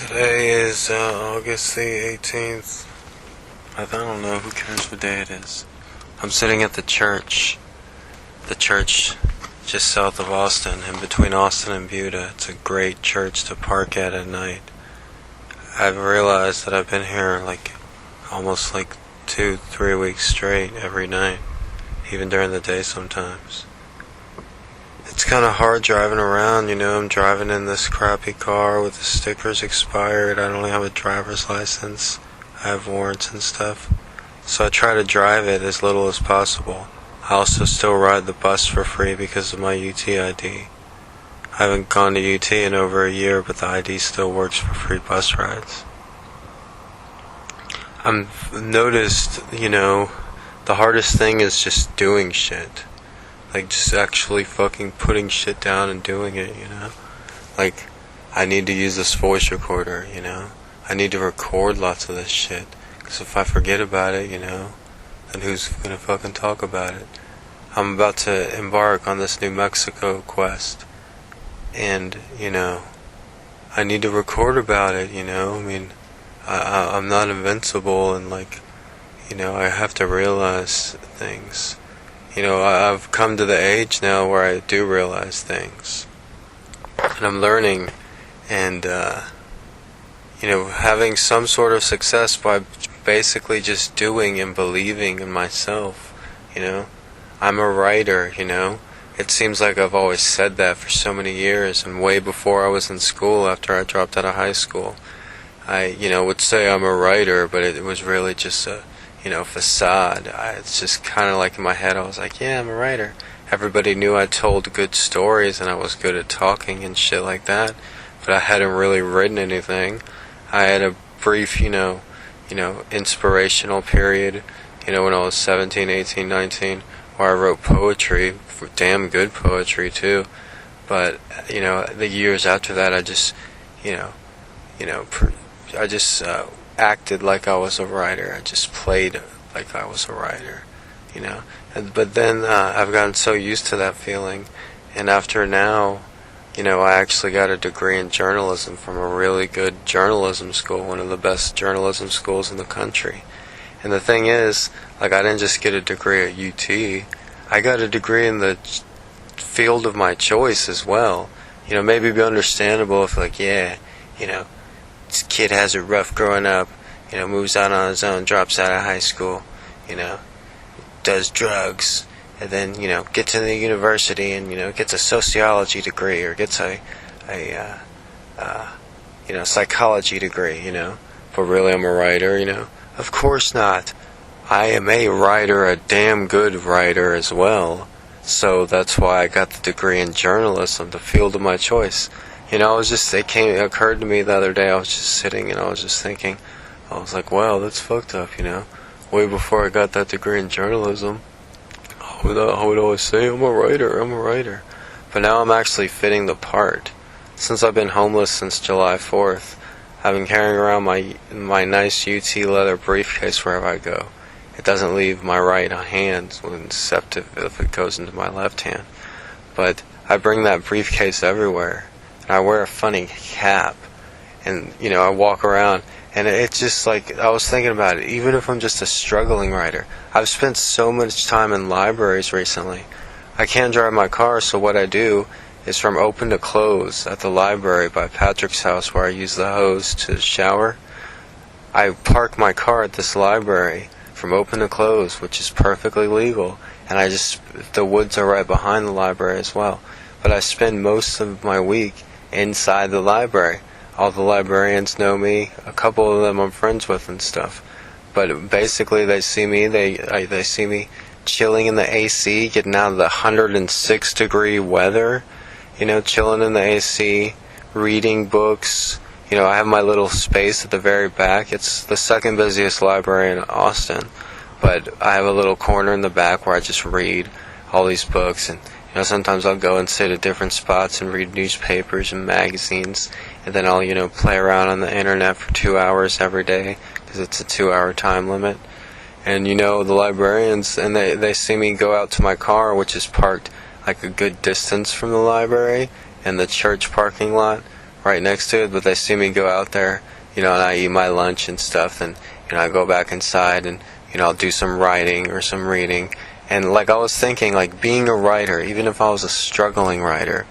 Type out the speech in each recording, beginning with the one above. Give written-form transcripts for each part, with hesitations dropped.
Today is August the 18th. I don't know, who cares what day it is. I'm sitting at the church just south of Austin, in between Austin and Buda. It's a great church to park at night. I've realized that I've been here almost 2-3 weeks straight every night, even during the day sometimes. It's kind of hard driving around, I'm driving in this crappy car with the stickers expired. I don't have a driver's license. I have warrants and stuff. So I try to drive it as little as possible. I also still ride the bus for free because of my UT ID. I haven't gone to UT in over a year, but the ID still works for free bus rides. I've noticed, the hardest thing is just doing shit. Just actually fucking putting shit down and doing it, I need to use this voice recorder, I need to record lots of this shit. Because if I forget about it, then who's gonna fucking talk about it? I'm about to embark on this New Mexico quest. And, I need to record about it, I'm not invincible, and I have to realize things. I've come to the age now where I do realize things. And I'm learning and, having some sort of success by basically just doing and believing in myself, I'm a writer, It seems like I've always said that for so many years, and way before I was in school, after I dropped out of high school, I, would say I'm a writer, but it was really just a facade. It's just kind of in my head, I was like, yeah, I'm a writer. Everybody knew I told good stories and I was good at talking and shit like that, but I hadn't really written anything. I had a brief, inspirational period, when I was 17, 18, 19, where I wrote poetry, damn good poetry too, but, the years after that, I just, acted like I was a writer. I just played like I was a writer, But then I've gotten so used to that feeling, and after now, I actually got a degree in journalism from a really good journalism school, one of the best journalism schools in the country. And the thing is, I didn't just get a degree at UT, I got a degree in the field of my choice as well. Maybe it'd be understandable if this kid has it rough growing up, moves out on his own, drops out of high school, does drugs, and then, gets to the university and, gets a sociology degree or gets a psychology degree, But really I'm a writer, Of course not. I am a writer, a damn good writer as well. So that's why I got the degree in journalism, the field of my choice. It occurred to me the other day, I was just sitting and I was just thinking, I was like, wow, that's fucked up, Way before I got that degree in journalism, I would always say, I'm a writer. But now I'm actually fitting the part. Since I've been homeless since July 4th, I've been carrying around my nice UT leather briefcase wherever I go. It doesn't leave my right hand, except if it goes into my left hand. But I bring that briefcase everywhere. I wear a funny cap, and, I walk around, and it's just I was thinking about it, even if I'm just a struggling writer, I've spent so much time in libraries recently. I can't drive my car, so what I do is from open to close at the library by Patrick's house, where I use the hose to shower. I park my car at this library from open to close, which is perfectly legal, and the woods are right behind the library as well. But I spend most of my week inside the library. All the librarians know me. A couple of them I'm friends with and stuff. But basically, they see me. They see me chilling in the AC, getting out of the 106-degree weather. Chilling in the AC, reading books. I have my little space at the very back. It's the second busiest library in Austin, but I have a little corner in the back where I just read all these books, and sometimes I'll go and sit at different spots and read newspapers and magazines, and then I'll, play around on the internet for 2 hours every day, because it's a 2-hour time limit. And, the librarians, and they see me go out to my car, which is parked a good distance from the library and the church parking lot, right next to it, but they see me go out there, and I eat my lunch and stuff, and I go back inside, and I'll do some writing or some reading. And like I was thinking, like being a writer, even if I was a struggling writer,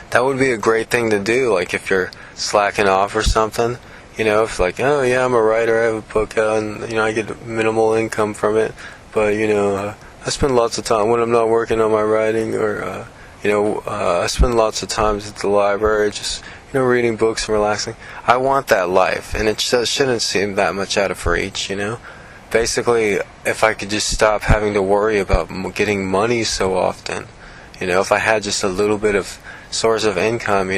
that would be a great thing to do. Like if you're slacking off or something, if like, oh yeah, I'm a writer, I have a book out, and I get minimal income from it, but I spend lots of time when I'm not working on my writing, or I spend lots of times at the library, just reading books and relaxing. I want that life, and it just shouldn't seem that much out of reach. Basically, if I could just stop having to worry about getting money so often, if I had just a little bit of source of income,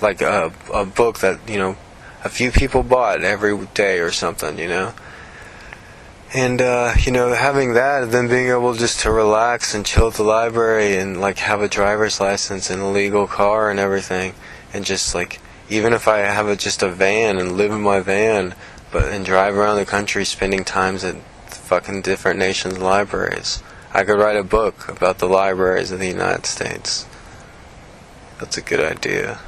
like a book that a few people bought every day or something, and having that, and then being able just to relax and chill at the library, and like have a driver's license and a legal car and everything, and just like, even if I have just a van and live in my van, and drive around the country spending times at fucking different nations' libraries, I could write a book about the libraries of the United States. That's a good idea.